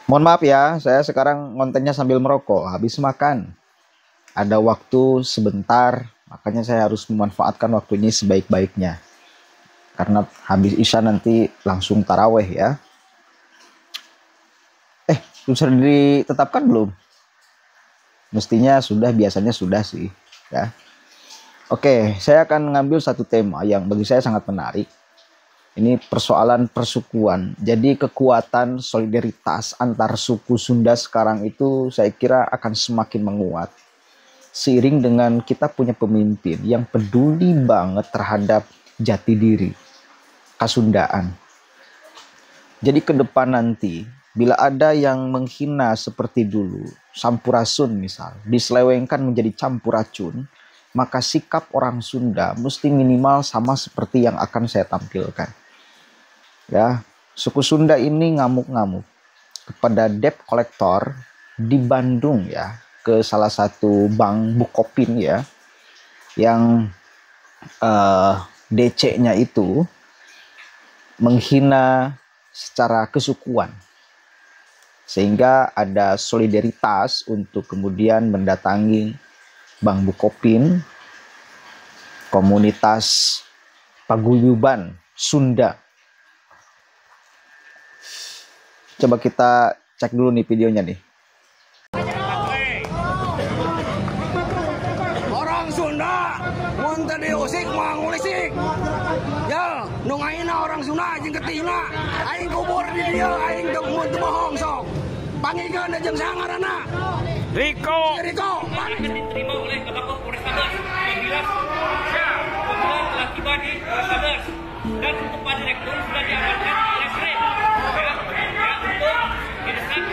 Mohon maaf ya, saya sekarang ngontennya sambil merokok, habis makan. Ada waktu sebentar, makanya saya harus memanfaatkan waktunya sebaik-baiknya. Karena habis Isya nanti langsung taraweh ya. Sudah ditetapkan belum? Mestinya sudah, biasanya sudah sih ya. Oke, saya akan mengambil satu tema yang bagi saya sangat menarik. Ini persoalan persukuan. Jadi kekuatan solidaritas antar suku Sunda sekarang itu saya kira akan semakin menguat. Seiring dengan kita punya pemimpin yang peduli banget terhadap jati diri Kasundaan. Jadi ke depan nanti, bila ada yang menghina seperti dulu, sampurasun misal, diselewengkan menjadi campuracun, maka sikap orang Sunda mesti minimal sama seperti yang akan saya tampilkan. Ya, suku Sunda ini ngamuk-ngamuk kepada debt collector di Bandung ya, ke salah satu bank Bukopin ya, yang DC-nya itu menghina secara kesukuan. Sehingga ada solidaritas untuk kemudian mendatangi Bank Bukopin, komunitas paguyuban Sunda. Coba kita cek dulu nih videonya nih. Orang Sunda muntah diusik mangulisik. Ya, nungaina orang Sunda jeung ketina. Aing kubur di dia, aing teu muntah bohong sok. Panggigan jeung sangarana. Riko. Diterima oleh Kabako Polrestabes apabila kemudian telah tiba di Polrestabes dan untuk Pak Direktur sudah diamankan di Reskrim untuk didesak agar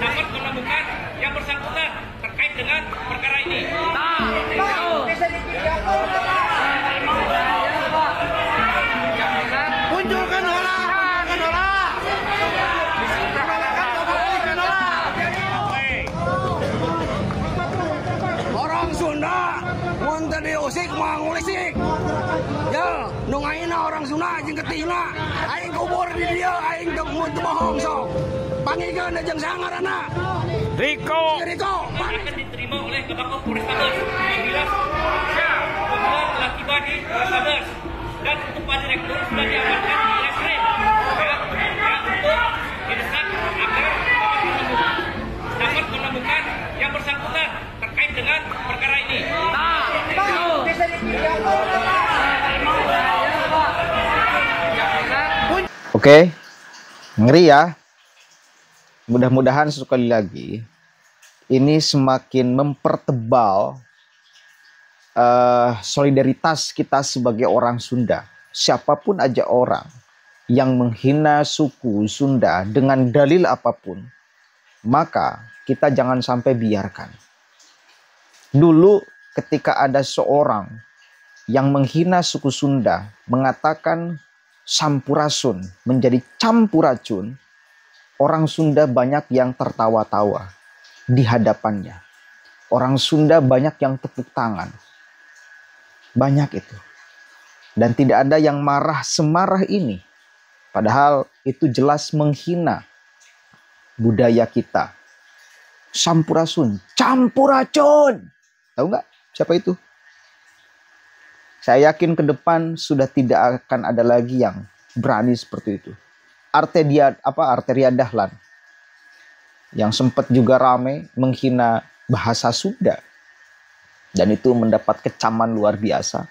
dapat menemukan yang bersangkutan terkait dengan perkara ini. Munculkan olah. Orang Sunda muntah diusik mangulisik. Ya, nungaina orang Sunda jeung ketina. Aing kubur di dia, aing teu muntah bohong sok. Panggigan jeung sangarana. Riko. Akan diterima oleh Kabako Polrestabes apabila kemudian telah tiba di Polrestabes dan untuk Pak Direktur sudah diamankan di Reskrim untuk didesak agar dapat menemukan yang bersangkutan terkait dengan perkara ini. Oke, ngeri ya. Mudah-mudahan sekali lagi ini semakin mempertebal solidaritas kita sebagai orang Sunda. Siapapun aja orang yang menghina suku Sunda dengan dalil apapun, maka kita jangan sampai biarkan. Dulu ketika ada seorang yang menghina suku Sunda, mengatakan sampurasun menjadi campuracun, orang Sunda banyak yang tertawa-tawa di hadapannya. Orang Sunda banyak yang tepuk tangan. Banyak itu. Dan tidak ada yang marah semarah ini. Padahal itu jelas menghina budaya kita. Sampurasun, campuracun. Tahu nggak siapa itu? Saya yakin ke depan sudah tidak akan ada lagi yang berani seperti itu. Arteria Dahlan yang sempat juga ramai menghina bahasa Sunda dan itu mendapat kecaman luar biasa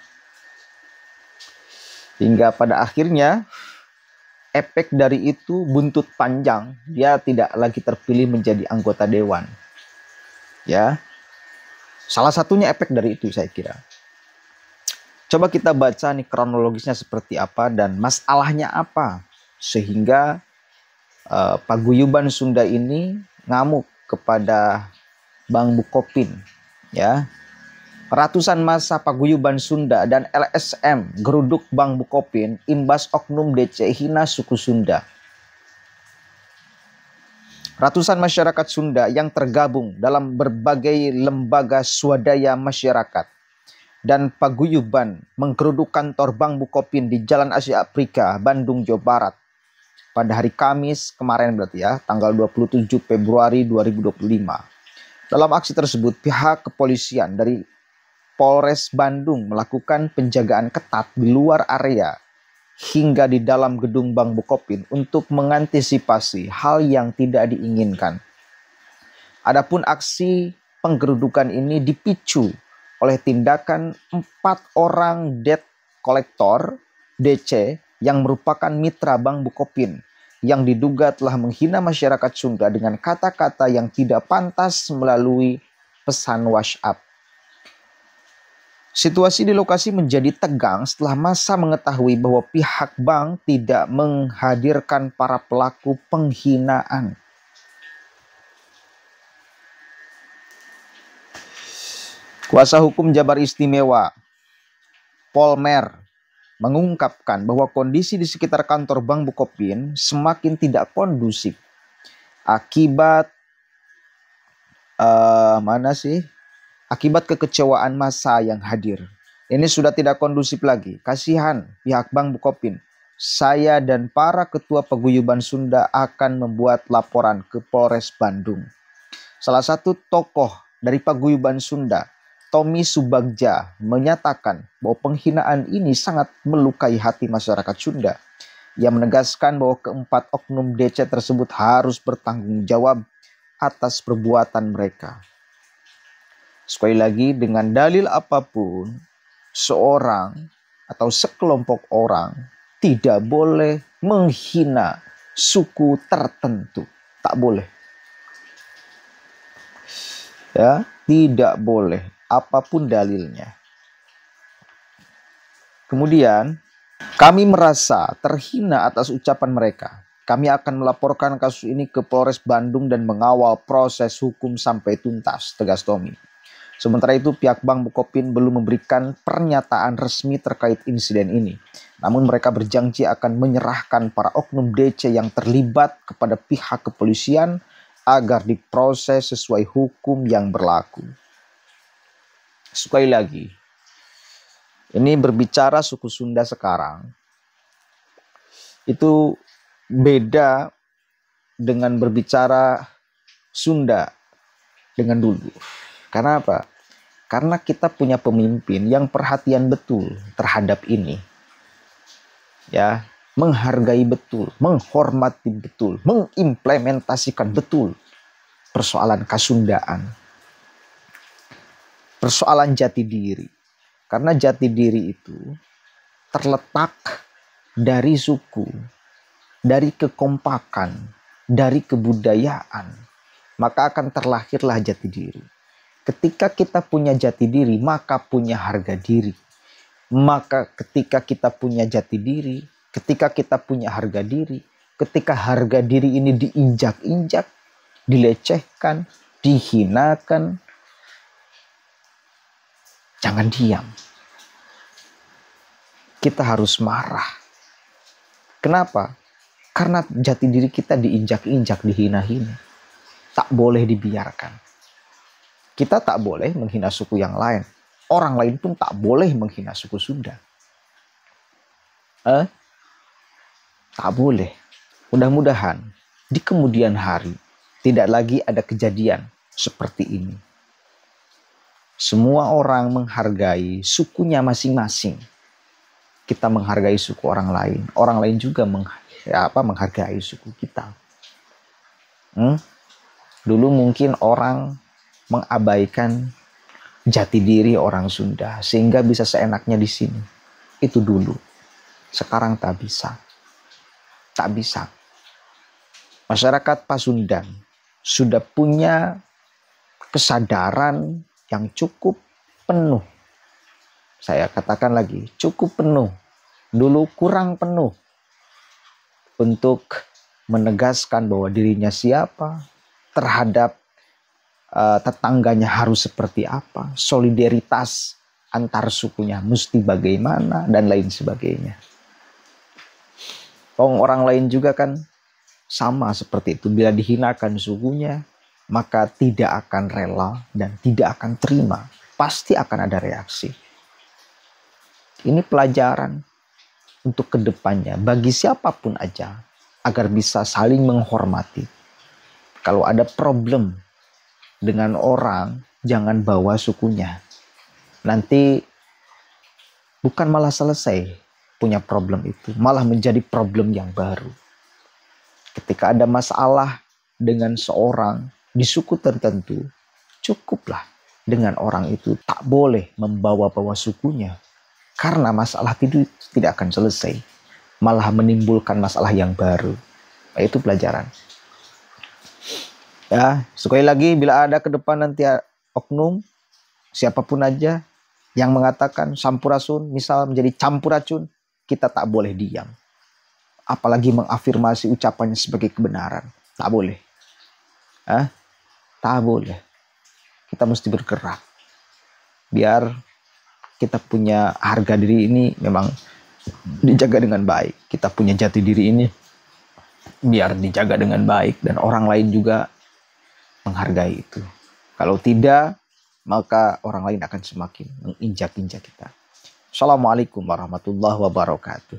hingga pada akhirnya efek dari itu buntut panjang, dia tidak lagi terpilih menjadi anggota dewan ya. Salah satunya efek dari itu saya kira. Coba kita baca nih kronologisnya seperti apa dan masalahnya apa sehingga paguyuban Sunda ini ngamuk kepada Bank Bukopin ya. Ratusan masa paguyuban Sunda dan LSM geruduk Bank Bukopin imbas oknum DC hina suku Sunda. Ratusan masyarakat Sunda yang tergabung dalam berbagai lembaga swadaya masyarakat dan paguyuban menggeruduk kantor Bank Bukopin di Jalan Asia Afrika, Bandung, Jawa Barat. pada hari Kamis kemarin berarti ya, tanggal 27 Februari 2025. Dalam aksi tersebut, pihak kepolisian dari Polres Bandung melakukan penjagaan ketat di luar area hingga di dalam gedung Bank Bukopin untuk mengantisipasi hal yang tidak diinginkan. Adapun aksi penggerudukan ini dipicu oleh tindakan 4 orang debt collector DC yang merupakan mitra Bank Bukopin yang diduga telah menghina masyarakat Sunda dengan kata-kata yang tidak pantas melalui pesan WhatsApp. Situasi di lokasi menjadi tegang setelah massa mengetahui bahwa pihak bank tidak menghadirkan para pelaku penghinaan. Kuasa hukum Jabar Istimewa Polmer mengungkapkan bahwa kondisi di sekitar kantor Bank Bukopin semakin tidak kondusif akibat akibat kekecewaan massa yang hadir. Ini sudah tidak kondusif lagi. Kasihan pihak Bank Bukopin. Saya dan para ketua paguyuban Sunda akan membuat laporan ke Polres Bandung. Salah satu tokoh dari paguyuban Sunda, Tommy Subagja, menyatakan bahwa penghinaan ini sangat melukai hati masyarakat Sunda. Ia menegaskan bahwa keempat oknum DC tersebut harus bertanggung jawab atas perbuatan mereka. Sekali lagi, dengan dalil apapun, seorang atau sekelompok orang tidak boleh menghina suku tertentu. Tak boleh. Ya, tidak boleh. Apapun dalilnya. Kemudian, kami merasa terhina atas ucapan mereka. Kami akan melaporkan kasus ini ke Polres Bandung dan mengawal proses hukum sampai tuntas, tegas Tommy. Sementara itu, pihak Bank Bukopin belum memberikan pernyataan resmi terkait insiden ini. Namun mereka berjanji akan menyerahkan para oknum DC yang terlibat kepada pihak kepolisian agar diproses sesuai hukum yang berlaku. Sekali lagi, ini berbicara suku Sunda sekarang, itu beda dengan berbicara Sunda dengan dulu. Karena apa? Karena kita punya pemimpin yang perhatian betul terhadap ini. Ya, menghargai betul, menghormati betul, mengimplementasikan betul persoalan Kasundaan. Persoalan jati diri. Karena jati diri itu terletak dari suku, dari kekompakan, dari kebudayaan. Maka akan terlahirlah jati diri. Ketika kita punya jati diri, maka punya harga diri. Maka ketika kita punya jati diri, ketika kita punya harga diri, ketika harga diri ini diinjak-injak, dilecehkan, dihinakan, jangan diam. Kita harus marah. Kenapa? Karena jati diri kita diinjak-injak, dihina-hina. Tak boleh dibiarkan. Kita tak boleh menghina suku yang lain. Orang lain pun tak boleh menghina suku Sunda. Tak boleh. Mudah-mudahan di kemudian hari tidak lagi ada kejadian seperti ini. Semua orang menghargai sukunya masing-masing. Kita menghargai suku orang lain. Orang lain juga menghargai suku kita. Dulu mungkin orang mengabaikan jati diri orang Sunda sehingga bisa seenaknya di sini. Itu dulu. Sekarang tak bisa. Tak bisa. Masyarakat Pasundan sudah punya kesadaran yang cukup penuh. Saya katakan lagi, cukup penuh. Dulu kurang penuh untuk menegaskan bahwa dirinya siapa, terhadap tetangganya harus seperti apa, solidaritas antar sukunya mesti bagaimana, dan lain sebagainya. Orang lain juga kan sama seperti itu. Bila dihinakan sukunya, maka tidak akan rela dan tidak akan terima. Pasti akan ada reaksi. Ini pelajaran untuk kedepannya bagi siapapun aja agar bisa saling menghormati. Kalau ada problem dengan orang, jangan bawa sukunya. Nanti bukan malah selesai punya problem itu, malah menjadi problem yang baru. Ketika ada masalah dengan seorang di suku tertentu, cukuplah dengan orang itu, tak boleh membawa-bawa sukunya. Karena masalah itu tidak akan selesai, malah menimbulkan masalah yang baru. Nah, itu pelajaran. Ya, sekali lagi, bila ada ke depan nanti oknum, siapapun aja yang mengatakan sampurasun, misal menjadi campuracun, kita tak boleh diam. Apalagi mengafirmasi ucapannya sebagai kebenaran. Tak boleh. Tak boleh. Kita mesti bergerak. Biar kita punya harga diri ini memang dijaga dengan baik. Kita punya jati diri ini biar dijaga dengan baik. Dan orang lain juga menghargai itu. Kalau tidak, maka orang lain akan semakin menginjak-injak kita. Assalamualaikum warahmatullahi wabarakatuh.